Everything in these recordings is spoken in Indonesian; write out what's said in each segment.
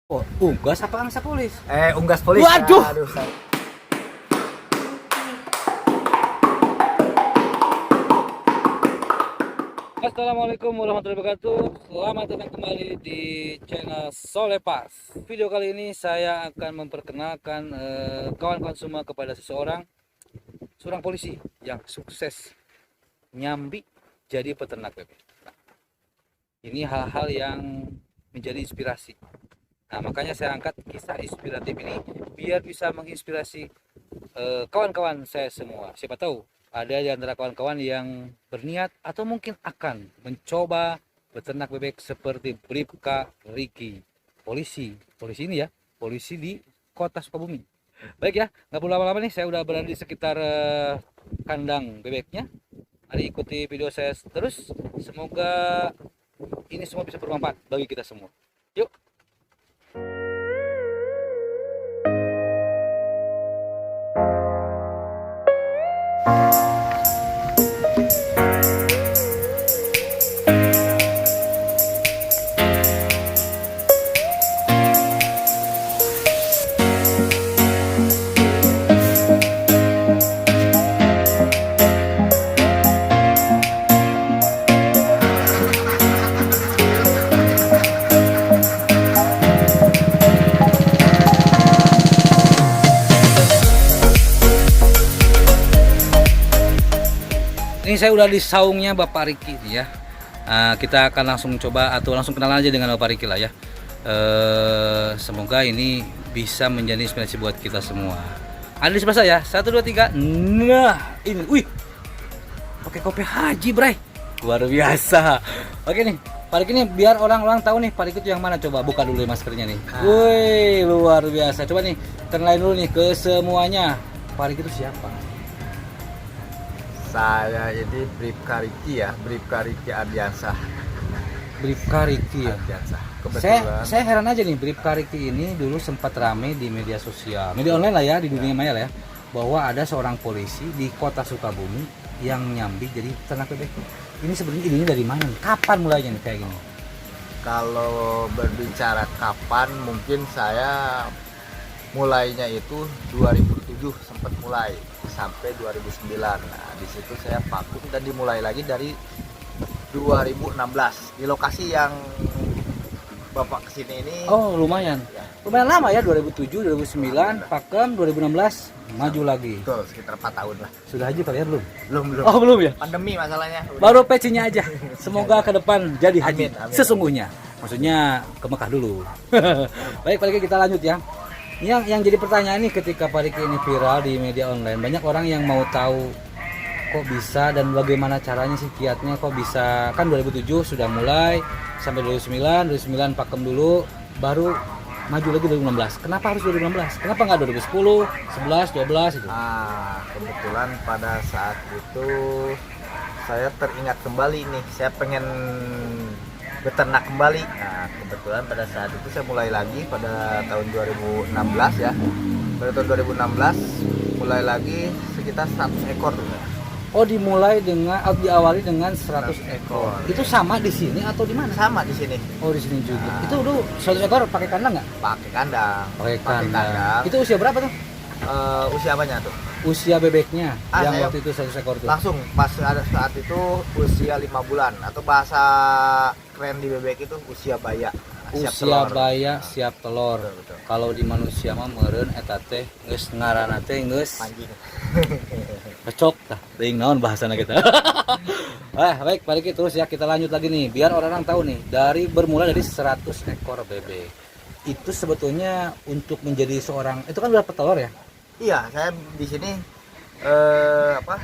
Oh, unggas apa angsa polis? Unggas polis. Waduh. Aduh, Assalamualaikum warahmatullahi wabarakatuh. Selamat datang kembali di channel Solepas. Video kali ini saya akan memperkenalkan kawan-kawan semua kepada seorang polisi yang sukses nyambi jadi peternak bebek. Nah, ini hal-hal yang menjadi inspirasi. Nah, makanya saya angkat kisah inspiratif ini biar bisa menginspirasi kawan-kawan saya semua. Siapa tahu ada di antara kawan-kawan yang berniat atau mungkin akan mencoba beternak bebek seperti Bribka Riki, polisi ini ya, polisi di kota Sukabumi. Baik ya, nggak perlu lama-lama nih, saya udah berada di sekitar kandang bebeknya. Mari ikuti video saya terus, semoga ini semua bisa bermanfaat bagi kita semua. Yuk. Ini saya udah di saungnya Bapak Riki nih ya. Kita akan langsung coba atau langsung kenalan aja dengan Bapak Riki lah ya. Semoga ini bisa menjadi inspirasi buat kita semua. Ada di sebelah saya, 1, 2, 3. Nah, ini, wih, pakai kopi haji, bray, luar biasa. Oke nih, Pak Riki nih, biar orang-orang tahu nih Pak Riki itu yang mana, coba buka dulu maskernya nih. Wih, luar biasa. Coba nih, kenalin dulu nih ke semuanya. Pak Riki itu siapa? saya ini Bribka Riki ya, Bribka Riki Ardiansah. Bribka Riki ya. Ardiansah. Kebetulan. Saya heran aja nih, Bribka Riki ini dulu sempat rame di media sosial, media online lah ya, di dunia maya lah ya, bahwa ada seorang polisi di kota Sukabumi yang nyambi jadi ternak bebek. Ini sebenarnya idenya dari mana nih? Kapan mulainya nih kayak gini? Kalau berbicara kapan, mungkin saya mulainya itu 2007 sempat mulai sampai 2009. Nah, di situ saya vakum dan dimulai lagi dari 2016 di lokasi yang Bapak kesini ini. Oh, lumayan. Ya. Lumayan lama ya, 2007, 2009, pakem 2016, maju lagi. Betul, sekitar 4 tahun lah. Sudah haji kalian belum? Belum. Oh, belum ya? Pandemi masalahnya. Baru pecinya aja. Semoga ke depan jadi haji. Amin. Sesungguhnya. Maksudnya ke Mekah dulu. Baik, Pak Riki, kita lanjut ya. Yang jadi pertanyaan nih, ketika Pak Riki ini viral di media online, banyak orang yang mau tahu kok bisa dan bagaimana caranya sih, kiatnya kok bisa. Kan 2007 sudah mulai sampai 2009 pakem dulu, baru maju lagi 2016. Kenapa harus 2016? Kenapa nggak 2010, 11, 12 itu? Kebetulan pada saat itu saya teringat kembali nih, saya pengen beternak kembali. Nah, kebetulan pada saat itu saya mulai lagi pada tahun 2016 ya. Pada tahun 2016 mulai lagi sekitar 100 ekor. Oh, diawali dengan 100 ekor. Itu sama di sini atau di mana? Sama di sini. Oh, di sini juga. Nah. Itu dulu 100 ekor pakai kandang nggak? Pakai kandang. Pakai kandang. Itu usia berapa tuh? Usia apanya tuh? Usia bebeknya yang saya waktu itu 100 ekor tuh. Langsung pas ada saat itu usia 5 bulan atau bahasa keren di bebek itu usia baya. Siap Usia telur. baya siap telur. Betul. Kalau di manusia mah meureun eta teh geus ngaranna teh geus Anjing. cocok tah. Teuing naon bahasana kita. Baik, Pak Riki, terus ya kita lanjut lagi nih biar orang tahu nih, bermula dari 100 ekor bebek. Itu sebetulnya untuk menjadi seorang, itu kan udah petelur ya? Iya, saya di sini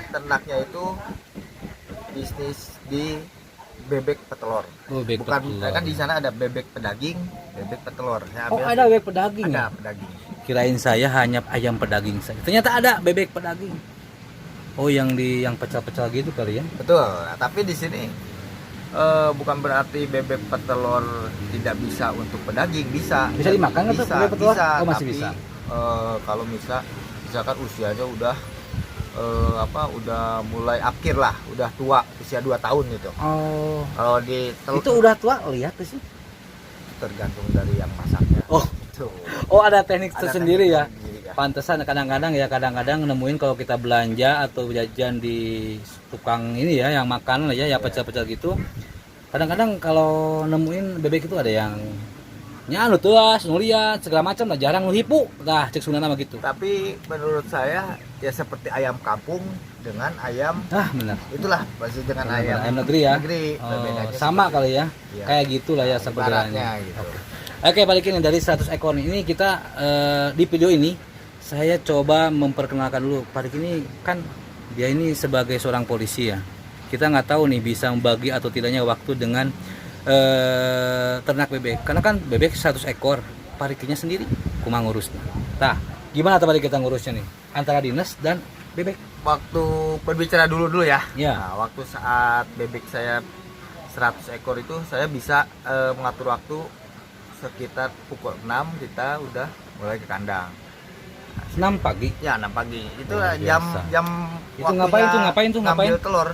ternaknya itu bisnis di bebek petelur. Bebek Bukan petelur. kan di sana ada bebek pedaging, bebek petelur. Saya Oh, ambil ada bebek pedaging ada ya? pedaging. Kirain saya hanya ayam pedaging saja. Ternyata ada bebek pedaging. Oh, yang pecel-pecel gitu kali ya? Betul. Nah, tapi di sini bukan berarti bebek petelur tidak bisa untuk pedaging, bisa. Bisa dimakan nggak tuh bebek petelur? Bisa, Oh, masih tapi, bisa. Kalau misalkan usianya udah udah mulai akhir lah, udah tua, usia 2 tahun gitu. Oh. Kalau Itu udah tua lihat tuh sih. tergantung dari yang masaknya. Oh. Itu. Oh, ada teknik Ada tersendiri ya. teknik sendiri, ya. Pantesan kadang-kadang nemuin kalau kita belanja atau jajan di tukang ini ya yang makan lah ya, yang pecel-pecel gitu. Kadang-kadang kalau nemuin bebek itu ada yang nyanu tuas, nuliat segala macam lah, jarang nuhipu. Nah, cek Sunda nama gitu. Tapi menurut saya ya seperti ayam kampung dengan ayam, Benar. itulah pasti dengan Ayam ayam negeri ya. Bedanya Sama seperti- kali ya. Iya. Kayak gitulah ya ibaratnya sebenarnya. gitu. Oke, balikin dari 100 ekor nih. Ini kita di video ini saya coba memperkenalkan dulu. Pak Rik ini kan dia ini sebagai seorang polisi ya. Kita nggak tahu nih bisa membagi atau tidaknya waktu dengan ternak bebek. Karena kan bebek 100 ekor, Pak Rikinya sendiri kumang ngurusnya. Nah, gimana tadi kita ngurusnya nih? Antara dinas dan bebek. Waktu berbicara dulu ya. Ya. Nah, waktu saat bebek saya 100 ekor itu saya bisa mengatur waktu sekitar pukul 6 kita udah mulai ke kandang. 6 pagi. Ya, 6 pagi. Itu Luar jam biasa. Itu waktunya ngapain tuh? ngambil telur.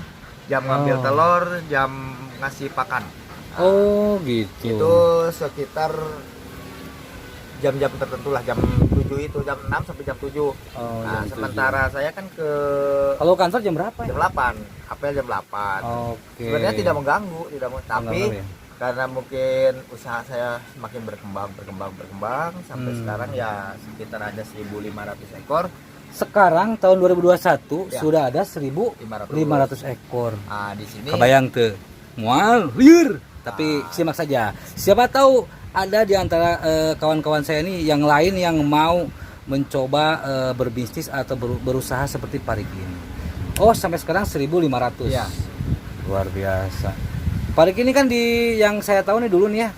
Jam ngambil Oh. telur, jam ngasih pakan. Oh, gitu. Itu sekitar jam-jam tertentu lah, jam 7 itu, jam 6 sampai jam 7. Oh, Nah, jam 7. sementara saya kan ke Kalau kantor jam berapa ya? jam 8, apel jam 8. Oke. Sebenarnya tidak mengganggu, tapi Mengganggu ya? karena mungkin usaha saya semakin berkembang sampai Hmm. sekarang ya sekitar ada 1.500 ekor. Sekarang tahun 2021 Ya. sudah ada 1.500 ekor. Nah, di sini Kebayang tuh. Mual liur. Tapi simak saja. Siapa tahu ada di antara kawan-kawan saya ini yang lain yang mau mencoba berbisnis atau berusaha seperti Pak Rik ini. Oh, sampai sekarang 1.500. Ya. Luar biasa. Pak Rik ini kan yang saya tahu nih dulu nih ya,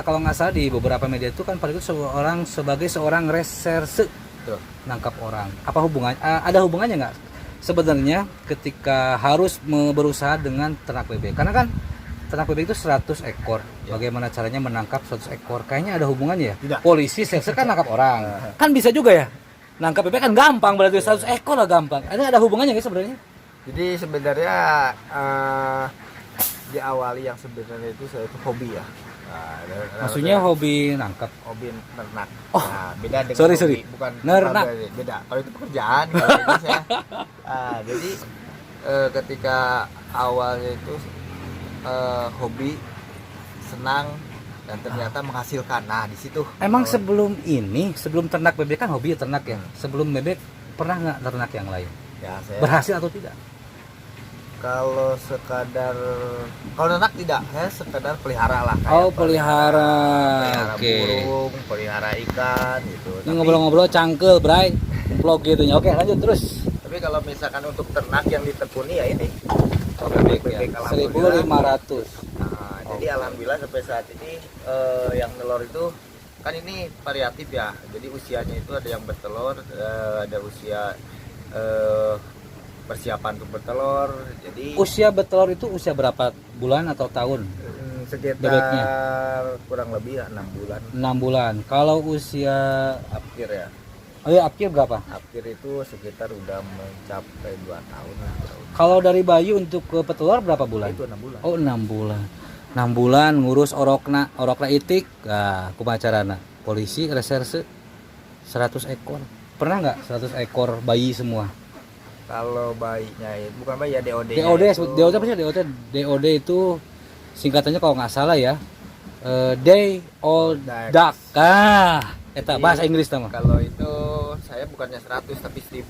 kalau nggak salah di beberapa media itu kan Pak Rik itu sebagai seorang reserse tuh. nangkap orang. Apa hubungannya? Ada hubungannya nggak sebenarnya ketika harus berusaha dengan ternak bebek? Karena kan ternak bebek itu 100 ekor. Ya. Bagaimana caranya menangkap 100 ekor? Kayaknya ada hubungannya ya. Tidak. Polisi serse kan nangkap orang. Kan bisa juga ya. Nangkap bebek kan gampang, berarti 100 ekor lah gampang. Ada hubungannya nggak sebenarnya? Jadi sebenarnya diawali yang sebenarnya itu saya itu hobi ya. Maksudnya hobi nangkap. hobi ternak. Oh, Nah, beda dengan sorry. hobi, bukan Nernak. beda. Kalau itu pekerjaan, kalau ini saya. Jadi ketika awalnya itu hobi, senang dan ternyata menghasilkan. Nah, di situ. Emang awal- sebelum ternak bebek kan hobi ternak ya. Sebelum bebek pernah nggak ternak yang lain? ya saya Berhasil atau tidak? kalau ternak tidak, saya sekadar pelihara lah. Oh, pelihara. pelihara Oke. burung, pelihara ikan gitu. Ini ngobrol-ngobrol cangkel, Bray. Vlog gitunya. Oke, lanjut terus. Tapi kalau misalkan untuk ternak yang ditekuni ya ini. Bebek ya. alhamdulillah. 1.500. Nah, jadi alhamdulillah sampai saat ini yang telur itu kan ini variatif ya. Jadi usianya itu ada yang bertelur, ada usia persiapan untuk bertelur. Jadi Usia bertelur itu usia berapa bulan atau tahun? sekitar bebeknya? kurang lebih ya 6 bulan 6 bulan. Kalau usia akhir ya. oh ya, akhir berapa? Akhir itu sekitar udah mencapai 2 tahun. Kalau dari bayi untuk ke petelur berapa bulan? Itu 6 bulan. Oh, 6 bulan. 6 bulan ngurus orokna itik. Nah, kumacarana. Polisi reserse 100 ekor. Pernah nggak 100 ekor bayi semua? Kalau bayinya itu bukan bayi ya, DOD. DOD apa sih DOD itu singkatannya kalau nggak salah ya, day old duck. Eta Jadi, bahasa Inggris nama. Kalau itu saya bukannya 100 tapi 1000.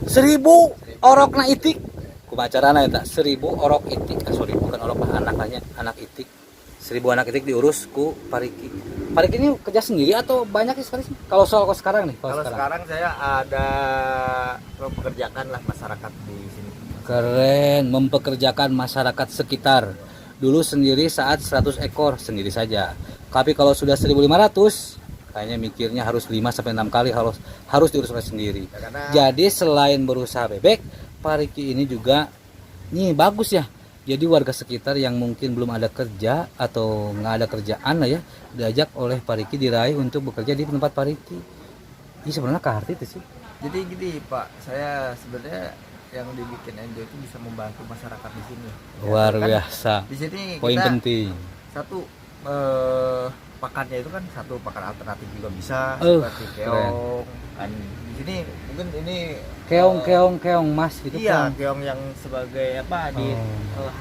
1000 orokna itik. Kumacarana eta 1000 orok itik. Sorry, bukan orok anak itik. 1000 anak itik diurus ku Pariki. Pariki ini kerja sendiri atau banyak sih sekarang? Kalau sekarang nih, Kalau sekarang saya ada mempekerjakan lah masyarakat di sini. Keren, mempekerjakan masyarakat sekitar. Dulu sendiri saat 100 ekor sendiri saja. Tapi kalau sudah 1.500, kayaknya mikirnya harus 5 sampai 6 kali harus diurus oleh sendiri. Ya, karena Jadi selain berusaha bebek, Pak Riki ini juga nih bagus ya. Jadi warga sekitar yang mungkin belum ada kerja atau nggak ada kerjaan lah ya, diajak oleh Pak Riki diraih untuk bekerja di tempat Pak Riki. Ini sebenarnya kahar itu sih. jadi gini Pak, saya sebenarnya yang dibikin NGO itu bisa membantu masyarakat di sini. Luar kan biasa. Di sini Poin kita penting. satu pakannya itu kan satu pakan alternatif juga bisa seperti keren. keong kan. Di sini mungkin ini Keong mas gitu. iya, keong. keong yang sebagai apa di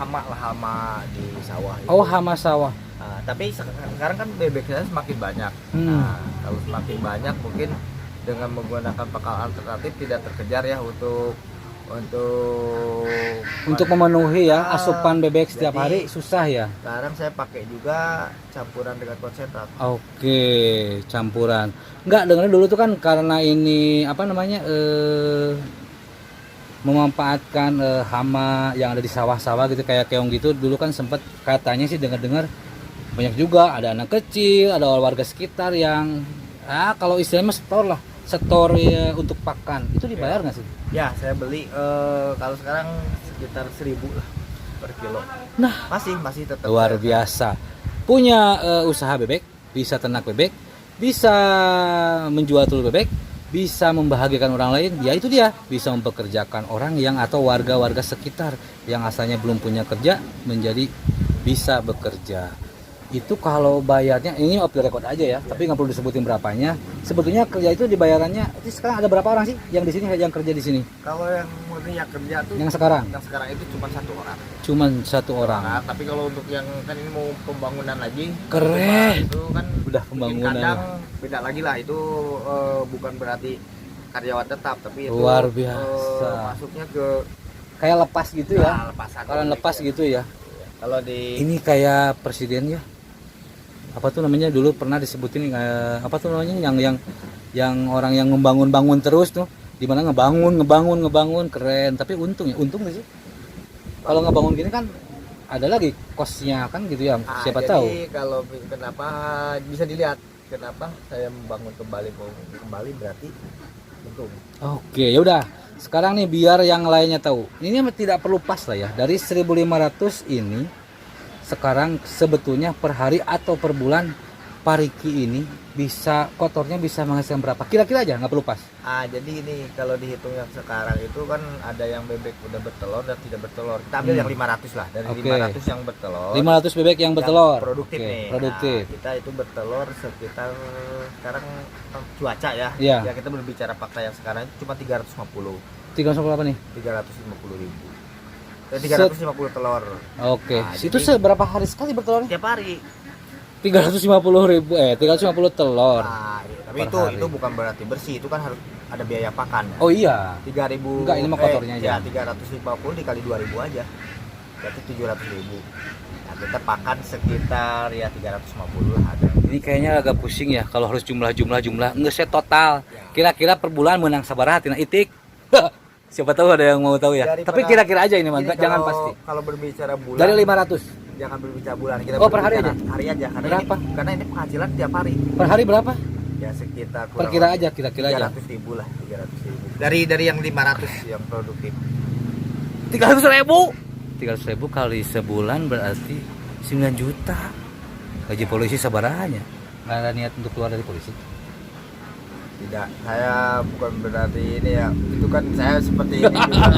hama lah, hama di sawah itu. Oh, hama sawah. Nah, tapi sekarang kan bebeknya semakin banyak. Nah, kalau semakin banyak mungkin dengan menggunakan pakan alternatif tidak terkejar ya untuk memenuhi ya asupan bebek setiap jadi, hari susah ya. Sekarang saya pakai juga campuran dengan konsentrat. Oke, campuran. Enggak, dengarnya dulu tuh kan karena ini apa namanya memanfaatkan hama yang ada di sawah-sawah gitu kayak keong gitu. Dulu kan sempat katanya sih dengar-dengar banyak juga ada anak kecil, ada warga sekitar yang kalau istilahnya setor ya, untuk pakan. Itu dibayar nggak sih? Ya, saya beli kalau sekarang sekitar 1.000 lah per kilo. Nah, masih tetap luar biasa. Punya usaha bebek, bisa ternak bebek, bisa menjual telur bebek, bisa membahagiakan orang lain. Ya itu dia, bisa mempekerjakan orang yang atau warga-warga sekitar yang asalnya belum punya kerja menjadi bisa bekerja. Itu kalau bayarnya ini off the record aja ya, tapi nggak perlu disebutin berapanya. Sebetulnya kerja itu dibayarannya. Itu sekarang ada berapa orang sih yang di sini yang kerja di sini? Kalau yang murni yang kerja tuh Yang sekarang itu cuma 1 orang. cuman 1 orang. Nah, tapi kalau untuk yang kan ini mau pembangunan lagi, Keren. itu kan Udah bikin pembangunan. kandang beda lagi lah. Itu bukan berarti karyawan tetap, tapi itu Luar biasa. masuknya ke Kayak lepas gitu ya. lepasan. Kalau lepas gitu ya. Kalau di Ini kayak presiden ya. Apa tuh namanya dulu pernah disebutin apa tuh namanya yang orang yang ngebangun terus tuh di mana ngebangun keren, tapi untung nggak sih kalau ngebangun gini kan ada lagi kosnya kan gitu ya, siapa jadi tahu. kalau kenapa bisa dilihat kenapa saya membangun kembali berarti untung. Oke, ya udah sekarang nih biar yang lainnya tahu, ini tidak perlu pas lah ya, dari 1.500 ini sekarang sebetulnya per hari atau per bulan Pariki ini kotornya bisa menghasilkan berapa? Kira-kira aja, nggak perlu pas. Jadi ini kalau dihitung yang sekarang itu kan ada yang bebek udah bertelur dan tidak bertelur. Kita ambil yang 500 lah, dari 500 yang bertelur. 500 bebek yang bertelur. Produktif nih. Produktif. Nah, kita itu bertelur sekitar sekarang cuaca ya. Iya. Ya kita berbicara fakta yang sekarang itu cuma 350. 350 apa nih? 350.000. 350 telur. Oke. Nah, Itu jadi- seberapa hari sekali bertelur? Tiap hari. 350 telur. Nah, tapi Per hari. itu bukan berarti bersih, itu kan harus ada biaya pakan. Oh iya. 3.000. Enggak, ini mah kotornya aja. Ya, 350 dikali 2.000 aja. Berarti 700.000. Nah, kita pakan sekitar ya 350 lah ada. Ini kayaknya agak pusing ya kalau harus jumlah. Enggak saya total. Kira-kira per bulan menang sabaraha tina itik. Siapa tahu ada yang mau tahu ya. Daripada- Tapi kira-kira aja ini, Jadi jangan kalau- pasti. Kalau berbicara bulan Dari 500. jangan berbicara bulan, kita Oh, per hari berbicara hari aja. Berapa? Karena ini penghasilan tiap hari. Per hari berapa? Ya sekitar Perkira aja, kira-kira aja. 300.000 lah, 300.000. Dari yang 500 yang produktif. 300.000. 300.000 kali sebulan berarti 9 juta. Gaji polisi sabarahanya. Nggak ada niat untuk keluar dari polisi. Tidak, saya bukan berarti ini ya. Itu kan saya seperti ini juga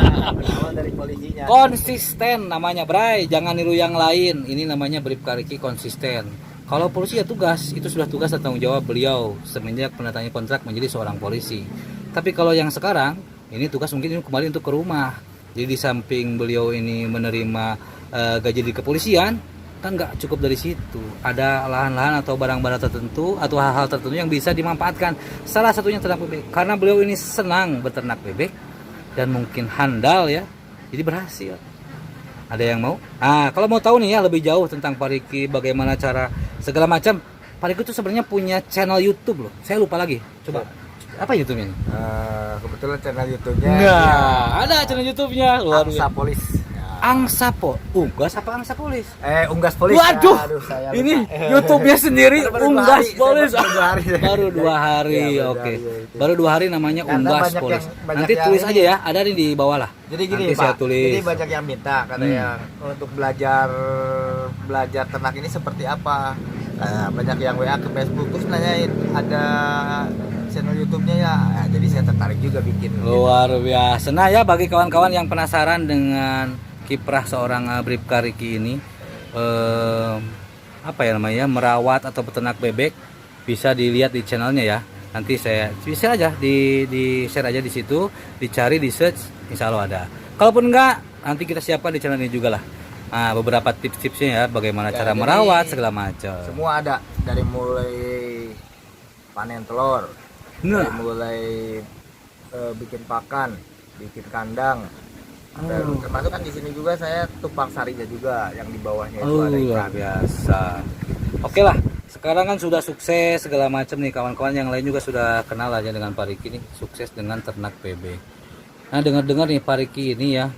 awal dari polisinya. Konsisten namanya, Bray. Jangan niru yang lain. Ini namanya Bribka Riki konsisten. Kalau polisi ya tugas, itu sudah tugas dan tanggung jawab beliau semenjak penandatanganan kontrak menjadi seorang polisi. Tapi kalau yang sekarang, ini tugas mungkin ini kembali untuk ke rumah. Jadi di samping beliau ini menerima gaji di kepolisian, kan nggak cukup dari situ. Ada lahan-lahan atau barang-barang tertentu atau hal-hal tertentu yang bisa dimanfaatkan. Salah satunya ternak bebek. Karena beliau ini senang beternak bebek dan mungkin handal ya, jadi berhasil. Ada yang mau? Kalau mau tahu nih ya lebih jauh tentang Pariki, bagaimana cara segala macam, Pariki itu sebenarnya punya channel YouTube loh. Saya lupa lagi. Coba apa YouTube-nya ini? Kebetulan channel YouTube-nya Enggak, ada channel YouTube-nya. Luar Angsa biasa. Polis. Angsa Unggas apa Angsa Polis? Unggas Polis. Waduh, Saya ini lupa. YouTube-nya sendiri Baru 2 Unggas hari, Polis. baru 2 hari. Baru 2 hari, Ya, baru oke. 2 hari, itu. Baru 2 hari namanya Karena Unggas banyak Polis. banyak Nanti yang tulis ini- aja ya, ada di bawah lah. Jadi gini Nanti Pak, saya tulis. jadi banyak yang minta kata yang untuk belajar ternak ini seperti apa. Banyak yang WA ke Facebook terus nanyain ada channel YouTube-nya ya. Jadi saya tertarik juga bikin. Luar biasa. Nah ya, bagi kawan-kawan yang penasaran dengan kiprah seorang Bribka Riki ini, apa ya namanya, merawat atau peternak bebek, bisa dilihat di channelnya ya. Nanti saya bisa aja di share aja di situ, dicari di search, insya Allah ada. Kalaupun enggak, nanti kita siapkan di channel ini juga lah. Nah, beberapa tips-tipsnya ya, bagaimana Ya, cara jadi merawat segala macam. semua ada, dari mulai panen telur, dari Nah, mulai bikin pakan, bikin kandang. oh, Termasuk kan di sini juga saya tumpang sarinya juga, yang di bawahnya itu oh ada luar ikan. biasa. Oke lah, sekarang kan sudah sukses segala macam nih, kawan-kawan yang lain juga sudah kenal aja dengan Pak Riki nih, sukses dengan ternak bebek. Nah, dengar-dengar nih Pak Riki ini ya,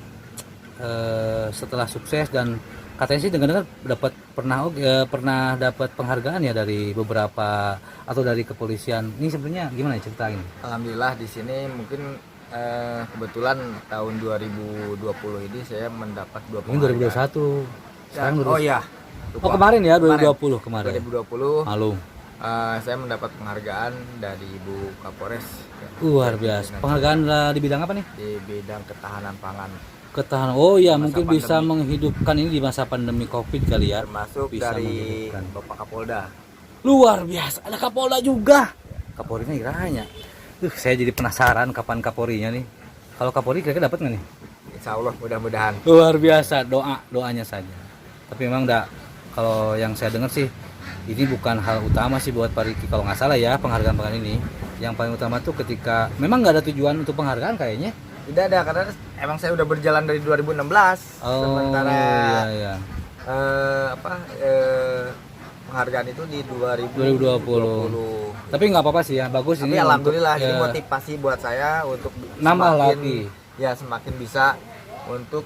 setelah sukses dan katanya sih dengar-dengar pernah dapat penghargaan ya dari beberapa atau dari kepolisian. Ini sebenarnya gimana ya ceritain? Alhamdulillah di sini mungkin kebetulan tahun 2020 ini saya mendapat dua Ini 2021. Sekarang Oh iya. Oh kemarin ya 2020 kemarin. 2020 Malum. saya mendapat penghargaan dari Ibu Kapolres ya, Luar biasa. Penghargaan di bidang apa nih? di bidang ketahanan pangan, Ketahanan. Oh iya, Masa mungkin pandemi. bisa menghidupkan ini di masa pandemi Covid kali ya. termasuk Bisa dari menghidupkan. Bapak Kapolda. Luar biasa. Ada Kapolda juga. Kapolrinya kiranya. Saya jadi penasaran kapan Kapolrinya nih. Kalau Kapolri kira-kira dapat nggak nih? Insya Allah mudah-mudahan. Luar biasa, doanya saja. Tapi memang kalau yang saya dengar sih ini bukan hal utama sih buat Pak Riki kalau nggak salah ya, penghargaan ini. Yang paling utama tuh ketika memang nggak ada tujuan untuk penghargaan kayaknya. Tidak ada, karena emang saya udah berjalan dari 2016. Oh Sementara iya iya. Penghargaan itu di 2020. Tapi nggak apa-apa sih ya, bagus Tapi ini. alhamdulillah untuk, ini ya, motivasi buat saya untuk nambah semakin, lagi. ya semakin bisa untuk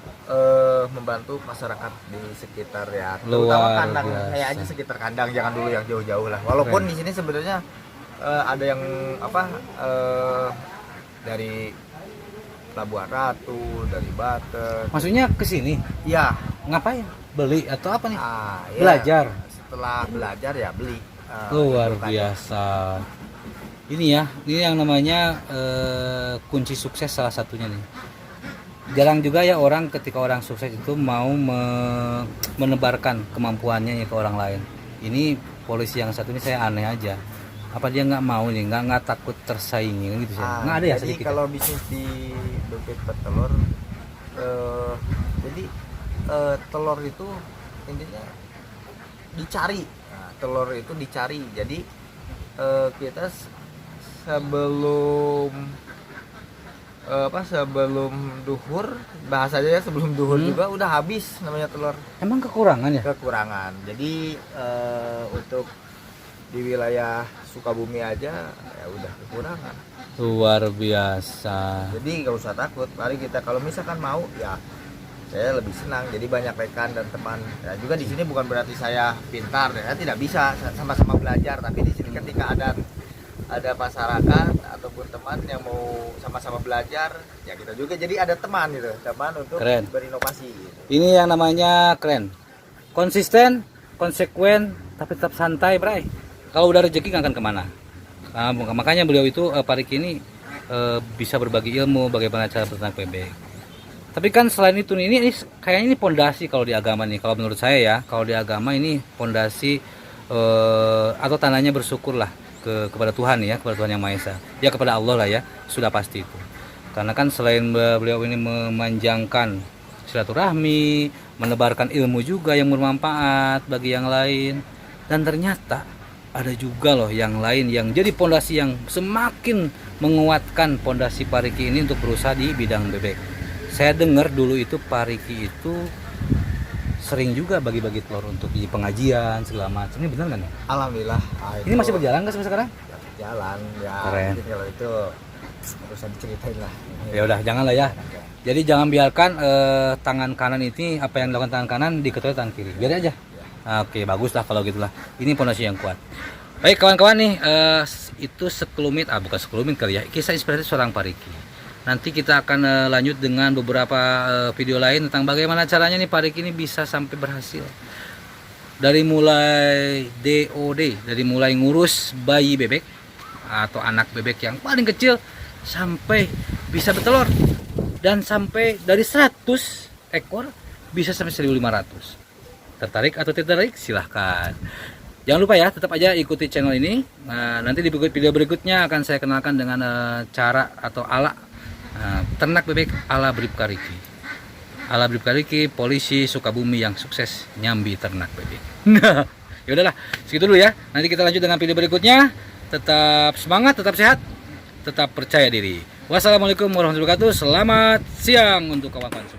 membantu masyarakat di sekitar ya, terutama Luar kandang biasa. kayak aja sekitar kandang, jangan dulu yang jauh-jauh lah. Walaupun di sini sebenarnya ada yang dari Labuan Ratu, dari Banten. Maksudnya ke sini Ya, ngapain? Beli atau apa nih? ya, Belajar. setelah belajar ya beli. Luar untuk biasa. Ini ya, ini yang namanya kunci sukses salah satunya nih. Jarang juga ya orang ketika orang sukses itu mau menebarkan kemampuannya ya ke orang lain. Ini polisi yang satu ini saya aneh aja. Apa dia nggak mau nih, nggak takut tersaingi gitu sih? Nggak ada ya Jadi sedikit. kalau bisnis di bebek petelur, jadi telur itu intinya dicari. Nah, telur itu dicari. Jadi kita sebelum sebelum duhur, bahasanya ya sebelum duhur juga udah habis namanya telur. Emang kekurangan ya? Kekurangan. Jadi untuk di wilayah Sukabumi aja ya udah kekurangan. Luar biasa. Jadi nggak usah takut. Mari kita kalau misalkan mau ya saya lebih senang. Jadi banyak rekan dan teman. Ya juga di sini bukan berarti saya pintar ya, tidak bisa sama-sama belajar. Tapi di sini ketika ada masyarakat ataupun teman yang mau sama-sama belajar, ya kita juga jadi ada teman gitu, teman untuk Keren. berinovasi. Gitu. Ini yang namanya keren. Konsisten, konsekuen, tapi tetap santai, Bray. Kalau udah rezeki nggak akan kemana. Nah, makanya beliau itu Pak Riki ini bisa berbagi ilmu bagaimana cara berternak bebek. Tapi kan selain itu ini kayaknya ini pondasi kalau di agama nih. Kalau menurut saya ya, kalau di agama ini pondasi atau tandanya bersyukur lah kepada Tuhan ya, kepada Tuhan yang Maha Esa. Ya kepada Allah lah ya, sudah pasti itu. Karena kan selain beliau ini memanjangkan silaturahmi, menebarkan ilmu juga yang bermanfaat bagi yang lain, dan ternyata ada juga loh yang lain yang jadi pondasi yang semakin menguatkan pondasi Pak Riki ini untuk berusaha di bidang bebek. Saya dengar dulu itu Pak Riki itu sering juga bagi-bagi telur untuk di pengajian segala macam. Ini benar nggak nih? Alhamdulillah. Ini masih berjalan nggak sampai sekarang? Jalan ya. Keren. Mungkin kalau itu nggak usah diceritain lah. Ya udah, jangan lah ya. Jadi jangan biarkan tangan kanan ini, apa yang dilakukan tangan kanan diketuai tangan kiri. Biar aja. Oke, bagus lah kalau gitulah. Ini pondasi yang kuat. Baik kawan-kawan nih, itu sekelumit, bukan sekelumit kali ya, kisah inspiratif seorang Pak Riki. Nanti kita akan lanjut dengan beberapa video lain tentang bagaimana caranya nih Pak Riki ini bisa sampai berhasil. Dari mulai DOD, dari mulai ngurus bayi bebek atau anak bebek yang paling kecil sampai bisa bertelur, dan sampai dari 100 ekor bisa sampai 1.500. Tertarik atau tidak tertarik? Silahkan. Jangan lupa ya, tetap aja ikuti channel ini. Nah, nanti di video berikutnya akan saya kenalkan dengan cara atau ala ternak bebek ala Bribka Riki. Ala Bribka Riki, polisi Sukabumi yang sukses nyambi ternak bebek. Nah, ya udahlah, segitu dulu ya. Nanti kita lanjut dengan video berikutnya. Tetap semangat, tetap sehat, tetap percaya diri. Wassalamualaikum warahmatullahi wabarakatuh. Selamat siang untuk kawan-kawan semua.